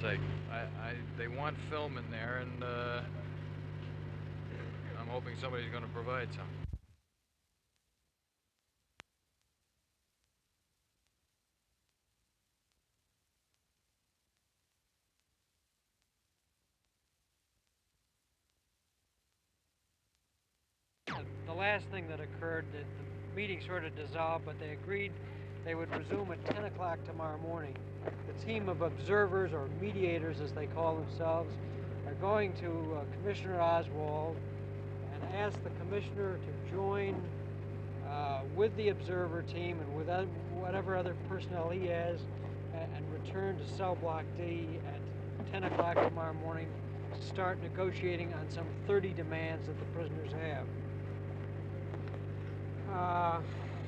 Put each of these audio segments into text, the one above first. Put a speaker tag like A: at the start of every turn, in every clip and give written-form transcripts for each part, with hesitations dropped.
A: Like, they want film in there, and I'm hoping somebody's going to provide some.
B: The last thing that occurred, the meeting sort of dissolved, but they agreed they would resume at 10 o'clock tomorrow morning. The team of observers, or mediators as they call themselves, are going to Commissioner Oswald and ask the commissioner to join with the observer team and with whatever other personnel he has and return to cell block D at 10 o'clock tomorrow morning to start negotiating on some 30 demands that the prisoners have.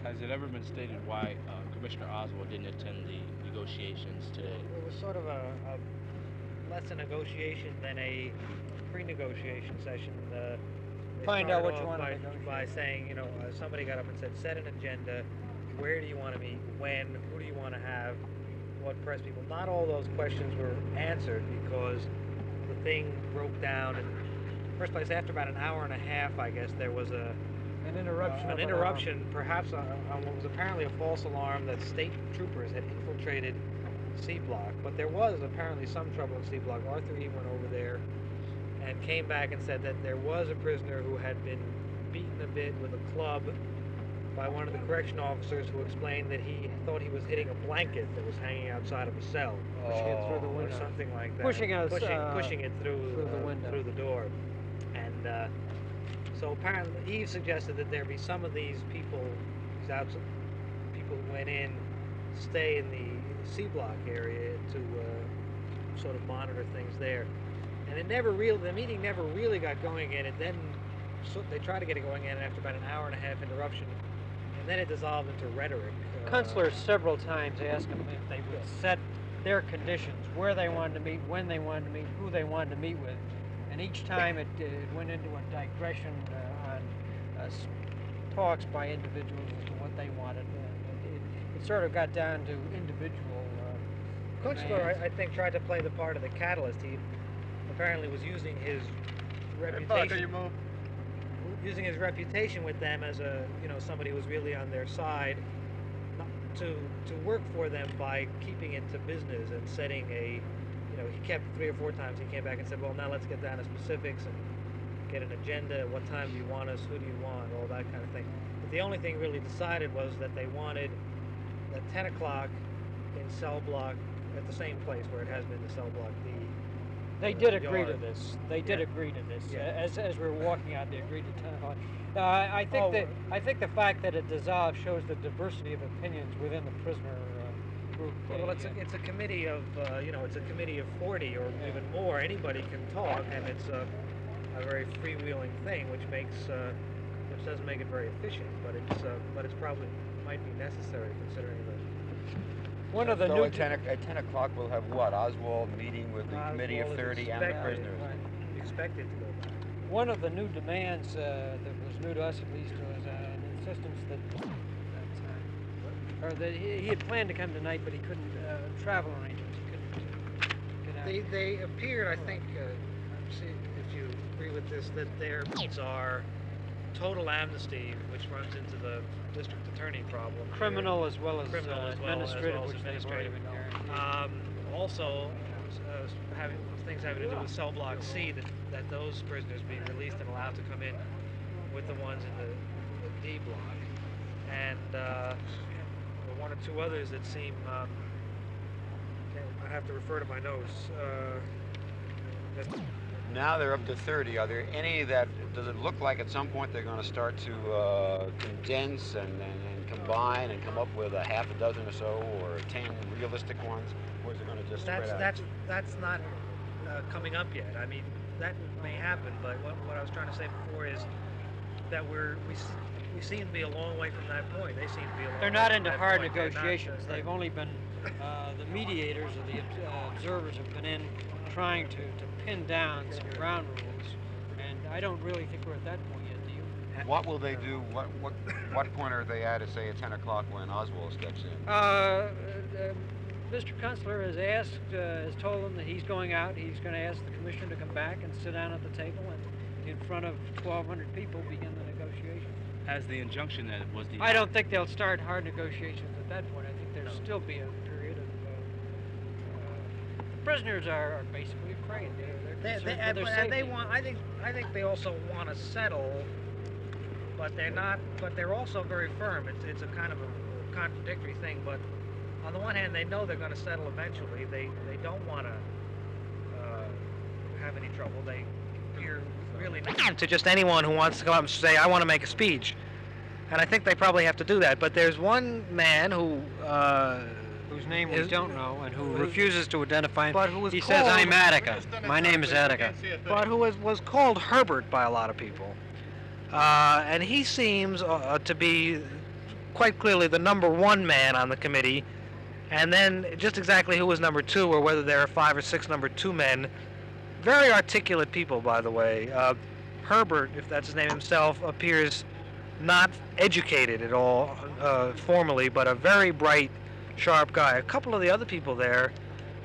C: Has it ever been stated why Commissioner Oswald didn't attend the negotiations today?
D: It was sort of a less a negotiation than a pre-negotiation session.
B: Find out what you want to negotiate.
D: By saying, somebody got up and said, set an agenda. Where do you want to meet? When? Who do you want to have? What press people? Not all those questions were answered because the thing broke down. And first place, after about an hour and a half, I guess there was an interruption, perhaps on what was apparently a false alarm that state troopers had infiltrated C Block. But there was apparently some trouble in C Block. Arthur E. went over there and came back and said that there was a prisoner who had been beaten a bit with a club by one of the correction officers, who explained that he thought he was hitting a blanket that was hanging outside of a cell.
B: Pushing it through the window.
D: Or something like that.
B: Pushing
D: it through
B: the window.
D: Through the door. And so apparently Eve suggested that there be some of these people who went in, stay in the C Block area to sort of monitor things there. And the meeting never really got going again. And then they tried to get it going again after about an hour and a half interruption. And then it dissolved into rhetoric.
B: Counselors several times asked them if they would set their conditions, where they wanted to meet, when they wanted to meet, who they wanted to meet with. And each time it went into a digression on talks by individuals as to what they wanted. It sort of got down to individual
D: Kunstler, I think, tried to play the part of the catalyst. He apparently was using his reputation with them as somebody who was really on their side to work for them by keeping it to business and setting he kept 3 or 4 times. He came back and said, well, now let's get down to specifics and get an agenda. What time do you want us? Who do you want? All that kind of thing. But the only thing really decided was that they wanted at 10 o'clock in cell block, at the same place where it has been the cell block D.
B: They did agree to this. They did agree to this. Yeah. As we were walking out, they agreed to 10 o'clock. I think the fact that it dissolved shows the diversity of opinions within the prisoner group.
D: Well, it's a committee of it's a committee of 40 or even more. Anybody can talk, and it's a very freewheeling thing, which doesn't make it very efficient. But it's probably might be necessary considering the.
E: At 10 o'clock we'll have what? Oswald meeting with the committee of 30 and the prisoners.
D: Right. Expected to go back.
B: One of the new demands that was new to us at least was an insistence that he had planned to come tonight, but he couldn't. Travel arrangements. He couldn't get out.
D: They appeared, I think. See if you agree with this, that their needs are total amnesty, which runs into the district attorney problem.
B: Criminal as well as administrative, which they've already been carrying.
D: Also, things having to do with cell block C, that those prisoners be released and allowed to come in with the ones in the D block, and one or two others that seem. I have to refer to my notes.
E: Now they're up to 30. Are there any does it look like at some point they're going to start to condense and combine and come up with a half a dozen or so, or 10 realistic ones, or is it going to just spread out?
D: That's not coming up yet. I mean, that may happen, but what I was trying to say before is that we seem to be a long way from that point. They seem to be a long way.
B: They're not into hard negotiations. They've only been the mediators or the observers have been in trying to pin down some ground rules, and I don't really think we're at that point yet, do you?
E: What will they do? What point are they at say at 10 o'clock when Oswald steps in?
B: Mr. Kunstler has told him that he's going out. He's going to ask the commissioner to come back and sit down at the table and in front of 1,200 people begin the negotiations.
C: Has the injunction that was the...
B: I don't think they'll start hard negotiations at that point. I think there'll still be a period of... the prisoners are basically afraid. They're concerned for their safety.
D: They want. I think they also want to settle, but they're not. But they're also very firm. It's a kind of a contradictory thing. But on the one hand, they know they're going to settle eventually. They don't want to have any trouble. You're really to just anyone who wants to come up and say, I want to make a speech. And I think they probably have to do that. But there's one man who...
B: whose name we don't know and who refuses to identify him.
D: But who was
B: he
D: called,
B: says, I'm Attica. My name is Attica.
D: But who was called Herbert by a lot of people. And he seems to be quite clearly the #1 man on the committee. And then just exactly who was #2 or whether there are 5 or 6 #2 men. Very articulate people, by the way. Herbert, if that's his name himself, appears not educated at all formally, but a very bright, sharp guy. A couple of the other people there,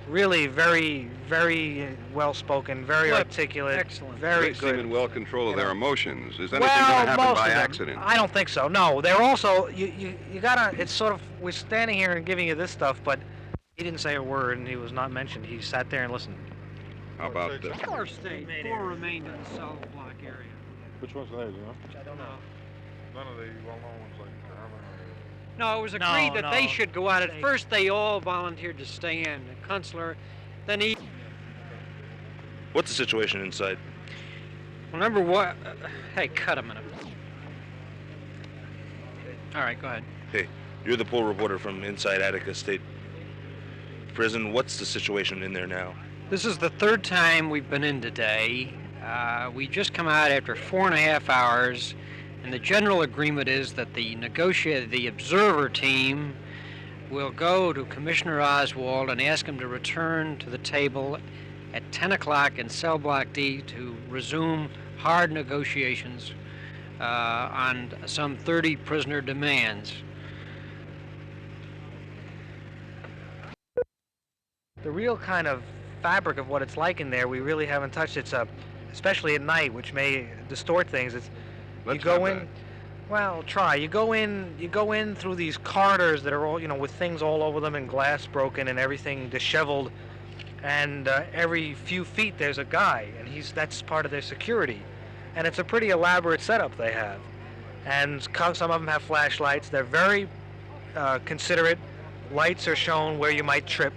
D: really very, very well-spoken, very articulate,
B: excellent,
F: They
D: very good.
F: seem in well control of their emotions. Is anything
D: Well,
F: going to happen
D: most
F: by
D: of them.
F: accident?
D: I don't think so. No, they're also you gotta. It's sort of we're standing here and giving you this stuff, but he didn't say a word and he was not mentioned. He sat there and listened.
F: How about the...
B: 4 stayed. 4 remained in the cell block area.
G: Which ones are they, you know?
B: Which I don't know.
G: None of the well-known ones like Herman or...
B: No, it was agreed that they should go out. At first, they all volunteered to stay in. The Kunstler, then he...
H: What's the situation inside?
B: Remember what... hey, cut a minute. All right, go ahead.
H: Hey, you're the poll reporter from inside Attica State Prison. What's the situation in there now?
B: This is the 3rd time we've been in today. We just come out after 4.5 hours, and the general agreement is that the observer team will go to Commissioner Oswald and ask him to return to the table at 10 o'clock in cell block D to resume hard negotiations on some 30 prisoner demands.
D: The real kind of fabric of what it's like in there, we really haven't touched. It's especially at night, which may distort things. It's
F: Let's
D: you go
F: have
D: in.
F: that.
D: Well, try. You go in through these corridors that are all, with things all over them and glass broken and everything disheveled. And every few feet there's a guy, and that's part of their security. And it's a pretty elaborate setup they have. And some of them have flashlights. They're very considerate. Lights are shown where you might trip,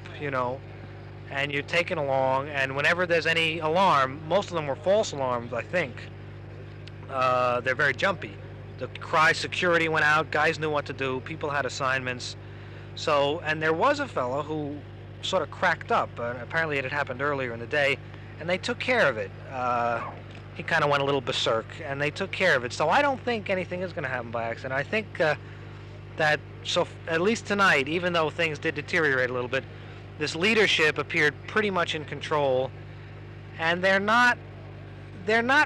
D: and you're taken along. And whenever there's any alarm, most of them were false alarms, I think. They're very jumpy. The cry security went out, guys knew what to do, people had assignments. So, and there was a fellow who sort of cracked up. Apparently it had happened earlier in the day, and they took care of it. He kind of went a little berserk, and they took care of it. So I don't think anything is going to happen by accident. I think that, at least tonight, even though things did deteriorate a little bit, this leadership appeared pretty much in control, and they're not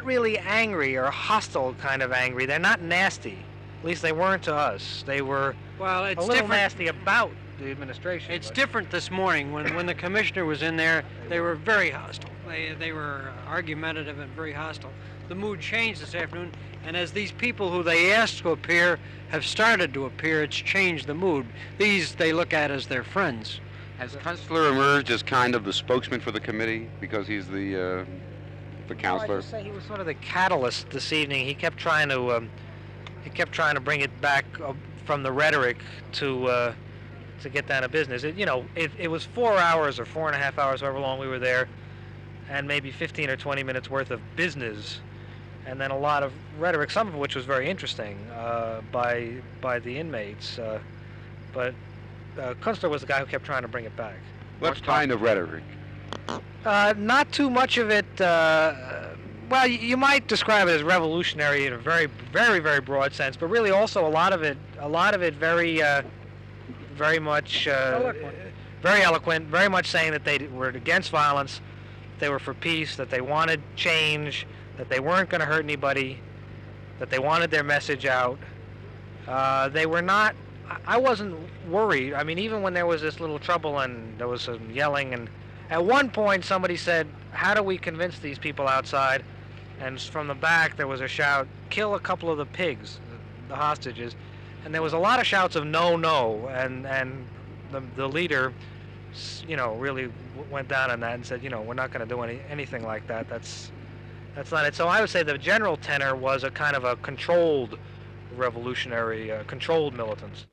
D: really angry or hostile kind of angry. They're not nasty. At least they weren't to us. They were a little nasty about the administration.
B: It's different this morning. When the commissioner was in there, they were very hostile. They were argumentative and very hostile. The mood changed this afternoon, and as these people who they asked to appear have started to appear, it's changed the mood. These they look at as their friends.
E: Has Kunstler emerged as kind of the spokesman for the committee because he's the counselor?
D: I'd just say he was sort of the catalyst this evening. He kept trying to bring it back from the rhetoric to get down to business. It was 4 hours or 4.5 hours, however long we were there, and maybe 15 or 20 minutes worth of business, and then a lot of rhetoric, some of which was very interesting by the inmates. But Kunstler was the guy who kept trying to bring it back.
E: What kind of rhetoric?
D: Not too much of it. Well, you might describe it as revolutionary in a very, very, very broad sense, but really also a lot of it very, very much very eloquent, very much saying that they were against violence, they were for peace, that they wanted change, that they weren't going to hurt anybody, that they wanted their message out. They were not
I: I wasn't worried. I mean, even when there was this little trouble and there was some yelling, and at one point somebody said, "How do we convince these people outside?" And from the back there was a shout, "Kill a couple of the pigs, the hostages." And there was a lot of shouts of "No, no," and the leader, you know, really went down on that and said, you know, we're not going to do anything like that. That's not it. So I would say the general tenor was a kind of a controlled revolutionary, controlled militants.